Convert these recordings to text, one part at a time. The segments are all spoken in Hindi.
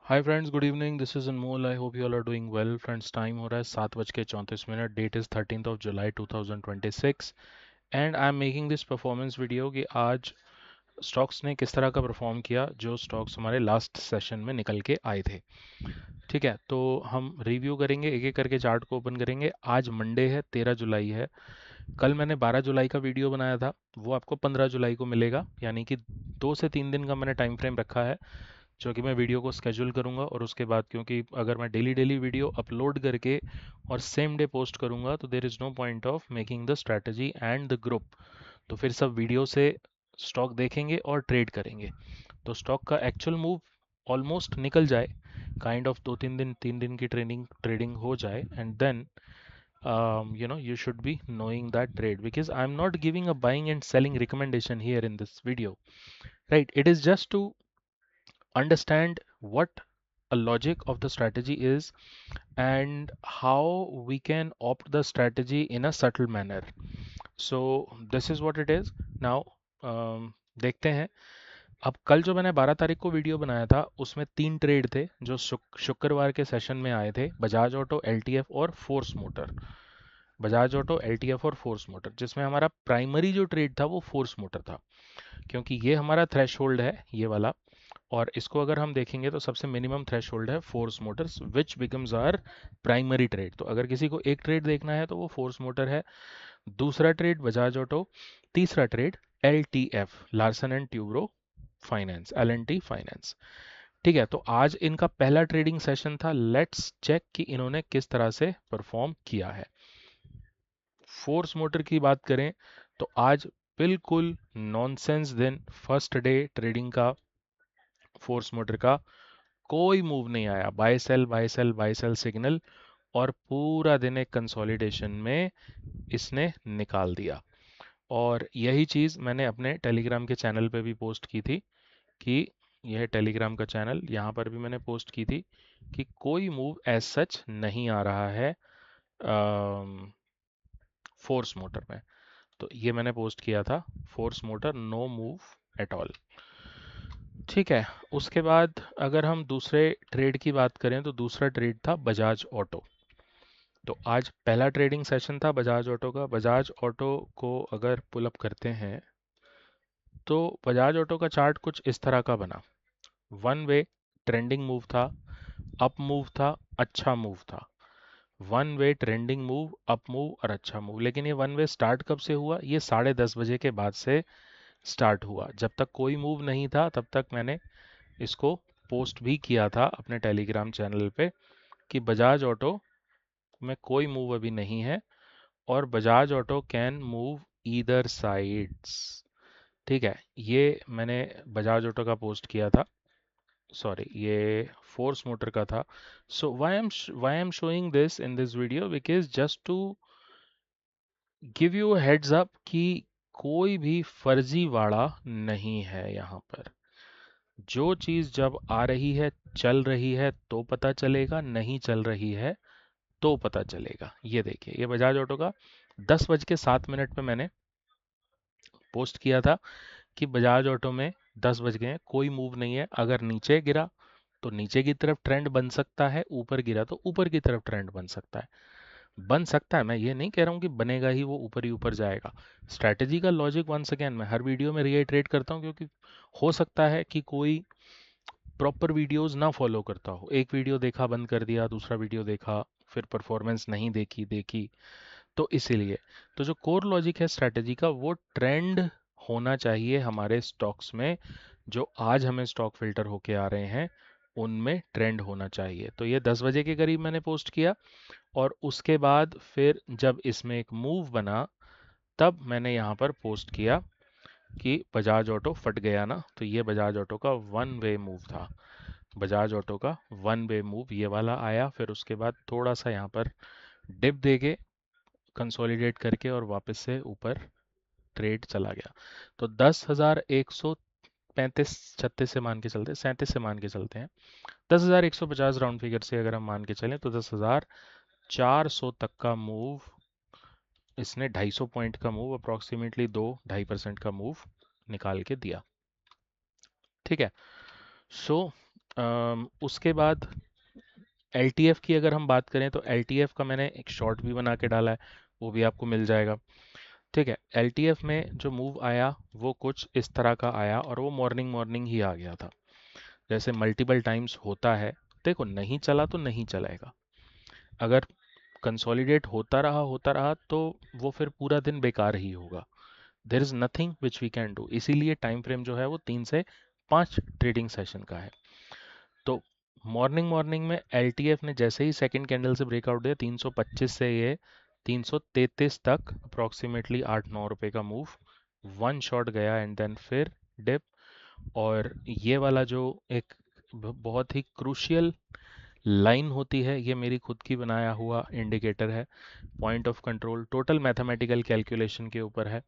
Hi friends, good evening. This is Anmol. I hope you all are doing well. Friends, time हो रहा है 7:34। Date is 13 July 2026 and I am making this performance video कि आज स्टॉक्स ने किस तरह का परफॉर्म किया जो स्टॉक्स हमारे लास्ट सेशन में निकल के आए थे। ठीक है, तो हम रिव्यू करेंगे, एक एक करके चार्ट को ओपन करेंगे। आज मंडे है, 13 जुलाई है। कल मैंने 12 जुलाई का वीडियो बनाया था, वो आपको 15 जुलाई को मिलेगा, यानी कि 2 से 3 दिन का मैंने टाइम फ्रेम रखा है जो कि मैं वीडियो को स्केड्यूल करूंगा। और उसके बाद, क्योंकि अगर मैं डेली डेली वीडियो अपलोड करके और सेम डे पोस्ट करूंगा तो there is no point of making the strategy and the group. तो फिर सब वीडियो से स्टॉक देखेंगे और ट्रेड करेंगे, तो स्टॉक का एक्चुअल मूव ऑलमोस्ट निकल जाए, काइंड ऑफ 2 3 दिन 3 दिन की ट्रेनिंग ट्रेडिंग हो जाए, and then you should be knowing that trade, because I'm not giving a buying and selling recommendation here in this video, right? It is just to understand what a logic of the strategy is and how we can opt the strategy in a subtle manner. So this is what it is now. देखते हैं। अब कल जो मैंने 12 तारीख को वीडियो बनाया था उसमें 3 ट्रेड थे जो शुक्रवार के सेशन में आए थे: बजाज ऑटो, एलटीएफ और force motor. Bajaj auto, LTF और फोर्स मोटर, जिसमें हमारा प्राइमरी जो ट्रेड था वो फोर्स मोटर था, क्योंकि ये हमारा थ्रेशोल्ड है, ये वाला। और इसको अगर हम देखेंगे तो सबसे मिनिमम थ्रेशोल्ड है Force Motors, which becomes our primary trade. तो अगर किसी को एक ट्रेड देखना है तो वो फोर्स मोटर है, दूसरा ट्रेड बजाज ऑटो, तीसरा trade L T F, Larsen and Toubro Finance, L N T Finance. ठीक है, तो आज इनका पहला ट्रेडिंग सेशन था। लेट्स चेक कि इन्होंने किस तरह से परफॉर्म किया है। फोर्स मोटर की बात करें तो आज बिल्कुल नॉनसेंस दिन, फर्स्ट डे ट्रेडिंग का फोर्स मोटर का कोई मूव नहीं आया। Buy sell buy sell buy sell signal, और पूरा दिन एक कंसोलिडेशन में इसने निकाल दिया। और यही चीज़ मैंने अपने टेलीग्राम के चैनल पे भी पोस्ट की थी कि यह टेलीग्राम का चैनल, यहाँ पर भी मैंने पोस्ट की थी कि कोई मूव एज सच नहीं आ रहा है फोर्स मोटर में। तो ये मैंने पोस्ट किया था, Force Motor no move at all. ठीक है, उसके बाद अगर हम दूसरे ट्रेड की बात करें तो दूसरा ट्रेड था बजाज ऑटो। तो आज पहला ट्रेडिंग सेशन था बजाज ऑटो का। बजाज ऑटो को अगर पुल अप करते हैं तो बजाज ऑटो का चार्ट कुछ इस तरह का बना। वन वे ट्रेंडिंग मूव था, अप मूव था, अच्छा मूव था। One way trending move, up move और अच्छा मूव। लेकिन ये वन वे स्टार्ट कब से हुआ? ये 10:30 बजे के बाद से स्टार्ट हुआ। जब तक कोई मूव नहीं था तब तक मैंने इसको पोस्ट भी किया था अपने टेलीग्राम चैनल पे कि बजाज ऑटो में कोई मूव अभी नहीं है और Bajaj auto can move either sides. ठीक है, ये मैंने बजाज ऑटो का पोस्ट किया था। सॉरी, ये फोर्स मोटर का था। So why I am showing this in this video, because just to give you heads up कि कोई भी फर्जीवाड़ा नहीं है यहाँ पर। जो चीज़ जब आ रही है, चल रही है तो पता चलेगा, नहीं चल रही है तो पता चलेगा। ये देखिए, ये बजाज ऑटो का 10:07 पे मैंने पोस्ट किया था कि बजाज ऑटो में 10 बज गए हैं, कोई मूव नहीं है। अगर नीचे गिरा तो नीचे की तरफ ट्रेंड बन सकता है, ऊपर गिरा तो ऊपर की तरफ ट्रेंड बन सकता है। बन सकता है, मैं ये नहीं कह रहा हूँ कि बनेगा ही, वो ऊपर ही ऊपर जाएगा। स्ट्रैटेजी का लॉजिक वंस अगेन मैं हर वीडियो में रिएटरेट करता हूँ, क्योंकि हो सकता है कि कोई प्रॉपर वीडियोस ना फॉलो करता हो, एक वीडियो देखा बंद कर दिया, दूसरा वीडियो देखा फिर परफॉर्मेंस नहीं देखी देखी। तो इसीलिए, तो जो कोर लॉजिक है स्ट्रैटेजी का, वो ट्रेंड होना चाहिए हमारे स्टॉक्स में। जो आज हमें स्टॉक फिल्टर होके आ रहे हैं उनमें ट्रेंड होना चाहिए। तो ये 10 बजे के करीब मैंने पोस्ट किया, और उसके बाद फिर जब इसमें एक मूव बना तब मैंने यहाँ पर पोस्ट किया कि बजाज ऑटो फट गया ना। तो ये बजाज ऑटो का वन वे मूव था। बजाज ऑटो का वन वे मूव ये वाला आया, फिर उसके बाद थोड़ा सा यहाँ पर डिप दे के कंसोलिडेट करके और वापस से ऊपर ट्रेड चला गया। तो 10,135 36 से मान के चलते, 37 से मान के चलते हैं, 10,150 राउंड फिगर से अगर हम मान के चलें तो 10,400 तक का मूव इसने, 250 पॉइंट का मूव, अप्रॉक्सीमेटली 2-2.5% का मूव निकाल के दिया। ठीक है, सो उसके बाद LTF की अगर हम बात करें तो LTF का मैंने एक शॉर्ट भी बना के डाला है, वो भी आपको मिल जाएगा। ठीक है, LTF में जो मूव आया वो कुछ इस तरह का आया और वो मॉर्निंग मॉर्निंग ही आ गया था, जैसे मल्टीपल टाइम्स होता है। देखो नहीं चला तो नहीं चलेगा, अगर कंसोलिडेट होता रहा तो वो फिर पूरा दिन बेकार ही होगा। There is nothing which we can do, इसीलिए टाइम फ्रेम जो है वो 3 से 5 ट्रेडिंग सेशन का है। तो मॉर्निंग मॉर्निंग में LTF ने जैसे ही सेकंड कैंडल से ब्रेकआउट दिया 325 से ये 333 तक अप्रॉक्सीमेटली 8-9 रुपए का मूव, वन शॉट गया एंड देन फिर डिप। और ये वाला जो एक बहुत ही क्रूशियल लाइन होती है, ये मेरी खुद की बनाया हुआ इंडिकेटर है, point of control total mathematical calculation के ऊपर है,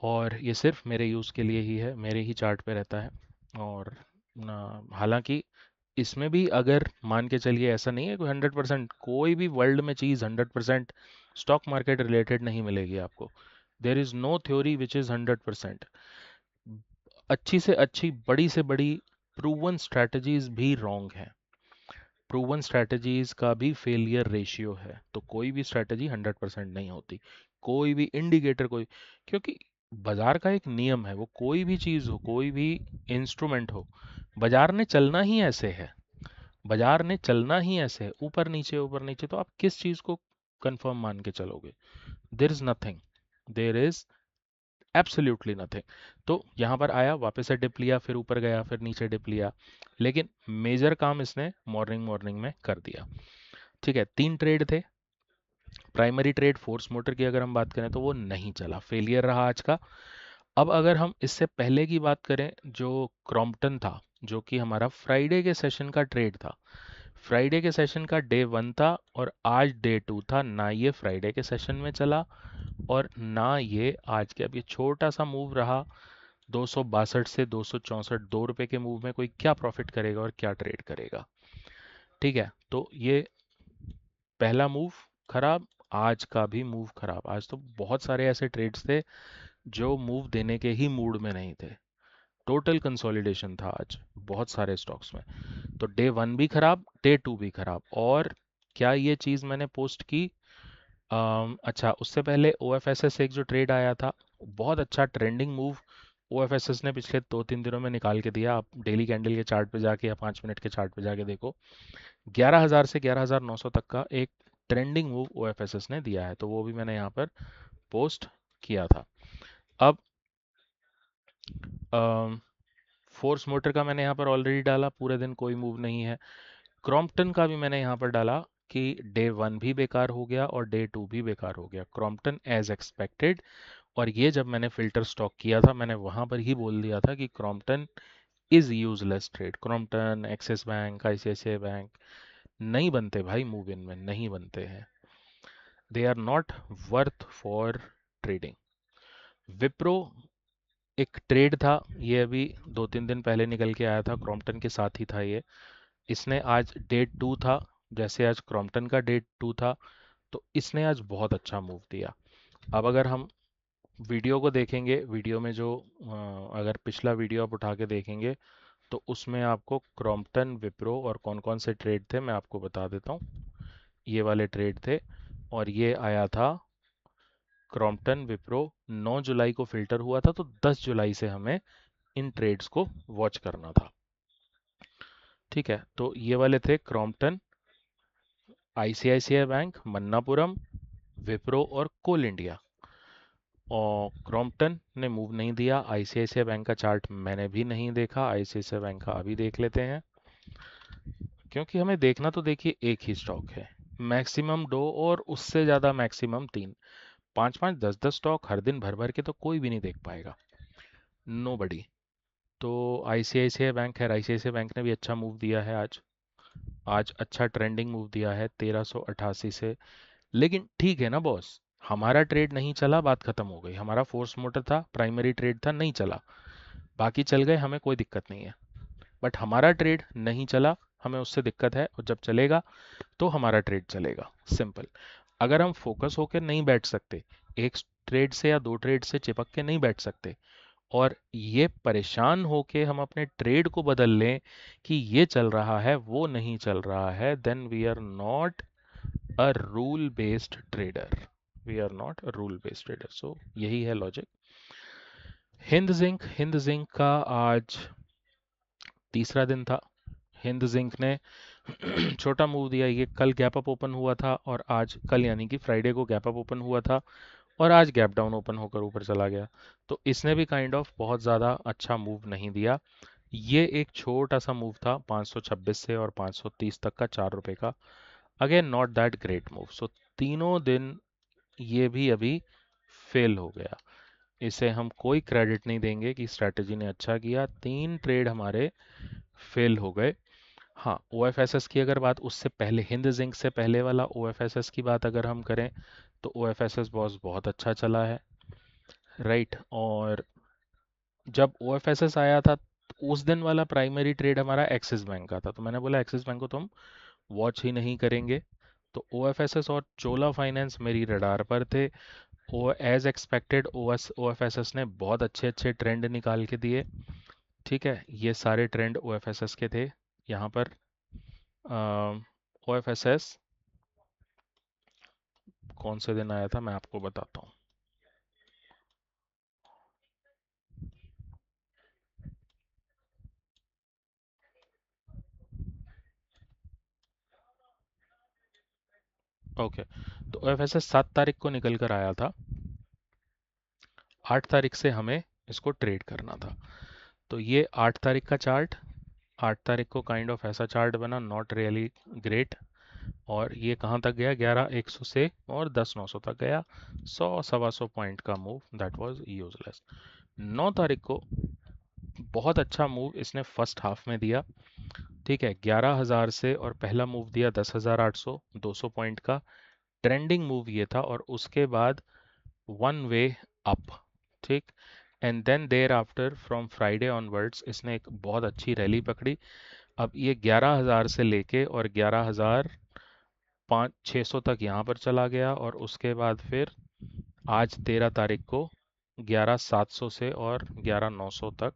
और ये सिर्फ मेरे यूज़ के लिए ही है, मेरे ही चार्ट पे रहता है। और हालांकि इसमें भी अगर मान के चलिए ऐसा नहीं है कोई 100%, कोई भी वर्ल्ड में चीज़ 100% स्टॉक मार्केट रिलेटेड नहीं मिलेगी आपको। There is no theory which is 100%। अच्छी से अच्छी बड़ी से बड़ी प्रूवन स्ट्रैटेजीज भी रॉन्ग हैं, प्रूवन स्ट्रैटेजीज का भी फेलियर रेशियो है, तो कोई भी स्ट्रैटेजी 100% नहीं होती, कोई भी इंडिकेटर कोई, क्योंकि बाजार का एक नियम है, वो कोई भी चीज़ हो कोई भी इंस्ट्रूमेंट हो, बाजार ने चलना ही ऐसे है, बाजार ने चलना ही ऐसे है, ऊपर नीचे, तो आप किस चीज़ को कंफर्म मान के चलोगे? देर is nothing, there is absolutely nothing. तो यहाँ पर आया, वापस से डिप लिया, फिर ऊपर गया, फिर नीचे डिप लिया, लेकिन मेजर काम इसने मॉर्निंग मॉर्निंग में कर दिया। ठीक है, 3 ट्रेड थे। प्राइमरी ट्रेड फोर्स मोटर की अगर हम बात करें तो वो नहीं चला, फेलियर रहा आज का। अब अगर हम इससे पहले की बात करें, जो क्रॉम्पटन था, जो कि हमारा फ्राइडे के सेशन का ट्रेड था, फ्राइडे के सेशन का डे 1 था और आज डे 2 था, ना ये फ्राइडे के सेशन में चला और ना ये आज के, अब ये छोटा सा मूव रहा 262 से 264, 2 रुपए के मूव में कोई क्या प्रॉफिट करेगा और क्या ट्रेड करेगा? ठीक है, तो ये पहला मूव खराब, आज का भी मूव खराब। आज तो बहुत सारे ऐसे ट्रेड्स थे जो मूव देने के ही मूड में नहीं थे, टोटल कंसोलिडेशन था आज बहुत सारे स्टॉक्स में। तो डे 1 भी खराब, डे 2 भी खराब। और क्या ये चीज़ मैंने पोस्ट की? अच्छा, उससे पहले OFSS एक जो ट्रेड आया था, बहुत अच्छा ट्रेंडिंग मूव OFSS ने पिछले 2-3 दिनों में निकाल के दिया। आप डेली कैंडल के चार्ट पे जाके या 5 मिनट के चार्ट पे जाके देखो, 11,000 से 11,900 तक का एक ट्रेंडिंग मूव OFSS ने दिया है, तो वो भी मैंने यहाँ पर पोस्ट किया था। अब फोर्स मोटर का मैंने यहाँ पर ऑलरेडी डाला, पूरे दिन कोई मूव नहीं है। क्रॉम्पटन का भी मैंने यहाँ पर डाला कि डे 1 भी बेकार हो गया और डे 2 भी बेकार हो गया, क्रॉम्पटन एज एक्सपेक्टेड। और ये जब मैंने फिल्टर स्टॉक किया था, मैंने वहां पर ही बोल दिया था कि Crompton is useless trade, Crompton, Axis Bank, ICICI bank नहीं बनते भाई, मूव इन में नहीं बनते हैं, they are not worth for trading. Wipro एक ट्रेड था, ये अभी 2-3 दिन पहले निकल के आया था, क्रॉम्पटन के साथ ही था ये। इसने आज डे 2 था, जैसे आज क्रॉम्पटन का डे 2 था, तो इसने आज बहुत अच्छा मूव दिया। अब अगर हम वीडियो को देखेंगे, वीडियो में जो अगर पिछला वीडियो आप उठा के देखेंगे तो उसमें आपको क्रॉम्पटन, विप्रो और कौन कौन से ट्रेड थे मैं आपको बता देता हूँ। ये वाले ट्रेड थे, और ये आया था क्रॉम्पटन, विप्रो, 9 जुलाई को फिल्टर हुआ था, तो 10 जुलाई से हमें इन ट्रेड्स को वॉच करना था। ठीक है, तो ये वाले थे Crompton, ICICI bank, Manappuram, Wipro और कोल इंडिया। और क्रॉम्पटन ने मूव नहीं दिया, ICICI बैंक का चार्ट मैंने भी नहीं देखा, ICICI बैंक का अभी देख लेते हैं, क्योंकि हमें देखना तो देखिए एक ही स्टॉक है, मैक्सिमम 2 और उससे ज़्यादा मैक्सिमम 3, 5-5, 10-10 स्टॉक हर दिन भर भर के तो कोई भी नहीं देख पाएगा, नो बडी। तो ICICI बैंक है, ICICI बैंक ने भी अच्छा मूव दिया है आज, आज अच्छा ट्रेंडिंग मूव दिया है 1388 से। लेकिन ठीक है ना बॉस, हमारा ट्रेड नहीं चला, बात खत्म हो गई, हमारा फोर्स मोटर था, प्राइमरी ट्रेड था, नहीं चला, बाकी चल गए, हमें कोई दिक्कत नहीं है। बट हमारा ट्रेड नहीं चला, हमें उससे दिक्कत है, और जब चलेगा तो हमारा ट्रेड चलेगा, सिंपल। अगर हम फोकस होकर नहीं बैठ सकते, एक ट्रेड से या 2 ट्रेड से चिपक के नहीं बैठ सकते, और ये परेशान होके हम अपने ट्रेड को बदल लें कि ये चल रहा है वो नहीं चल रहा है, then we are not a rule based trader. We are not a rule based trader. So यही है लॉजिक। हिंद जिंक का आज तीसरा दिन था। हिंद जिंक ने छोटा मूव दिया। ये कल गैप अप ओपन हुआ था और आज, कल यानी कि फ्राइडे को गैप अप ओपन हुआ था और आज गैप डाउन ओपन होकर ऊपर चला गया। तो इसने भी काइंड ऑफ बहुत ज़्यादा अच्छा मूव नहीं दिया। ये एक छोटा सा मूव था 526 से और 530 तक का, 4 रुपए का। Again not that great move. So तीनों दिन ये भी अभी फेल हो गया। इसे हम कोई क्रेडिट नहीं देंगे कि स्ट्रैटेजी ने अच्छा किया। 3 ट्रेड हमारे फेल हो गए। हाँ, ओएफएसएस की अगर बात, उससे पहले हिंद जिंक से पहले वाला ओएफएसएस की बात अगर हम करें तो ओएफएसएस बॉस बहुत अच्छा चला है, राइट। और जब ओएफएसएस आया था उस दिन वाला प्राइमरी ट्रेड हमारा एक्सिस बैंक का था, तो मैंने बोला एक्सिस बैंक को तो हम वॉच ही नहीं करेंगे। तो ओएफएसएस और चोला फाइनेंस मेरी रडार पर थे। ओ एज एक्सपेक्टेड ओएफएसएस ने बहुत अच्छे अच्छे ट्रेंड निकाल के दिए। ठीक है, ये सारे ट्रेंड ओएफएसएस के थे। यहाँ पर ओएफएसएस कौन से दिन आया था मैं आपको बताता हूँ। ओके, तो ओएफएसएस 7 तारीख को निकल कर आया था। 8 तारीख से हमें इसको ट्रेड करना था। तो ये 8 तारीख का चार्ट, 8 तारीख को काइंड ऑफ ऐसा चार्ट बना, नॉट रियली ग्रेट। और ये कहाँ तक गया, 11,100 से और 10,900 तक गया। 100 सवा 100 पॉइंट का मूव, दैट वाज यूजलेस। 9 तारीख को बहुत अच्छा मूव इसने फर्स्ट हाफ में दिया। ठीक है, 11,000 से और पहला मूव दिया 10,800, 200 पॉइंट का ट्रेंडिंग मूव ये था। और उसके बाद वन वे अप। ठीक, and then thereafter from Friday onwards इसने एक बहुत अच्छी रैली पकड़ी। अब ये 11,000 से लेके और 11,500 तक यहाँ पर चला गया और उसके बाद फिर आज 13 तारीख को 11,700 से और 11,900 तक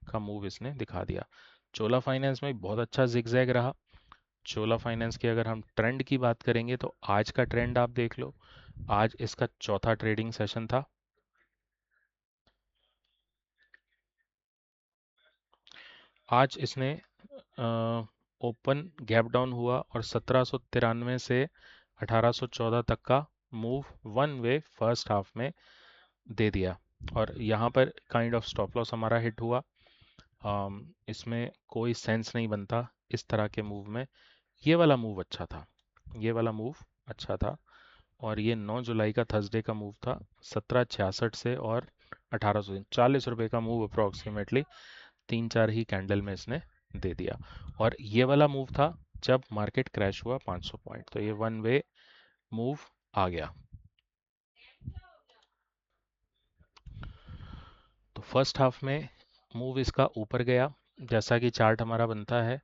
का मूव इसने दिखा दिया। चोला फाइनेंस में बहुत अच्छा जिगजैग रहा। चोला फाइनेंस की अगर हम ट्रेंड की बात करेंगे तो आज का ट्रेंड आप देख लो। आज इसका चौथा ट्रेडिंग सेशन था। आज इसने ओपन गैप डाउन हुआ और 1793 से 1814 तक का move one way first half में दे दिया। और यहाँ पर काइंड ऑफ स्टॉप लॉस हमारा हिट हुआ। इसमें कोई सेंस नहीं बनता इस तरह के मूव में। ये वाला मूव अच्छा था, ये वाला मूव अच्छा था। और ये 9 जुलाई का थर्सडे का मूव था, 1766 से और 1800, 40 रुपए का मूव अप्रोक्सीमेटली 3-4 ही कैंडल में इसने दे दिया। और ये वाला मूव था जब मार्केट क्रैश हुआ 500 पॉइंट, तो ये वन वे मूव आ गया। तो फर्स्ट हाफ में मूव इसका ऊपर गया जैसा कि चार्ट हमारा बनता है,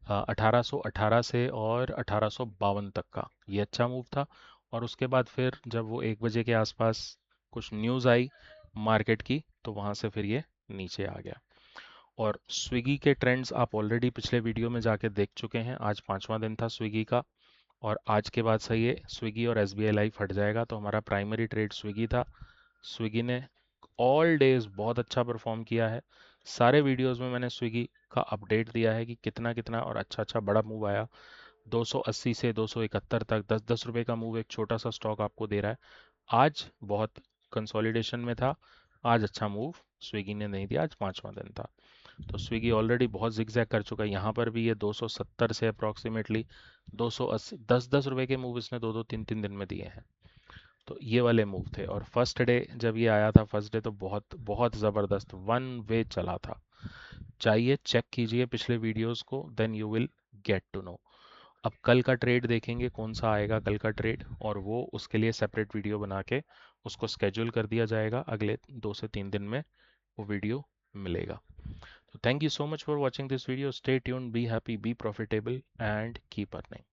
1818 से और 1852 तक का, ये अच्छा मूव था। और उसके बाद फिर जब वो 1 बजे के आसपास कुछ न्यूज़ आई मार्केट की तो वहाँ से फिर ये नीचे आ गया। और स्विगी के ट्रेंड्स आप ऑलरेडी पिछले वीडियो में जाके देख चुके हैं। आज 5वां दिन था स्विगी का और आज के बाद से ये स्विगी और एसबीआई लाइफ हट जाएगा। तो हमारा प्राइमरी ट्रेड स्विगी था। स्विगी ने ऑल डेज बहुत अच्छा परफॉर्म किया है। सारे वीडियोस में मैंने स्विगी का अपडेट दिया है कि कितना कितना और अच्छा अच्छा बड़ा मूव आया। 280 से 271 तक 10-10 रुपए का मूव एक छोटा सा स्टॉक आपको दे रहा है। आज बहुत कंसोलिडेशन में था। आज अच्छा मूव स्विगी ने नहीं दिया। आज 5वां दिन था। तो स्विगी ऑलरेडी बहुत जिगजैग कर चुका है। यहाँ पर भी ये 270 से अप्रॉक्सीमेटली 280, 10-10 रुपए के मूव इसने 2-2 3-3 दिन में दिए हैं। तो ये वाले मूव थे। और फर्स्ट डे जब ये आया था, फर्स्ट डे तो बहुत बहुत ज़बरदस्त वन वे चला था। चाहिए चेक कीजिए पिछले वीडियोस को, then you will get to know. अब कल का ट्रेड देखेंगे कौन सा आएगा कल का ट्रेड, और वो उसके लिए सेपरेट वीडियो बना के उसको स्केड्यूल कर दिया जाएगा। अगले 2 से 3 दिन में वो वीडियो मिलेगा। तो thank you so much for watching this video. Stay tuned, be happy, be profitable, and keep earning.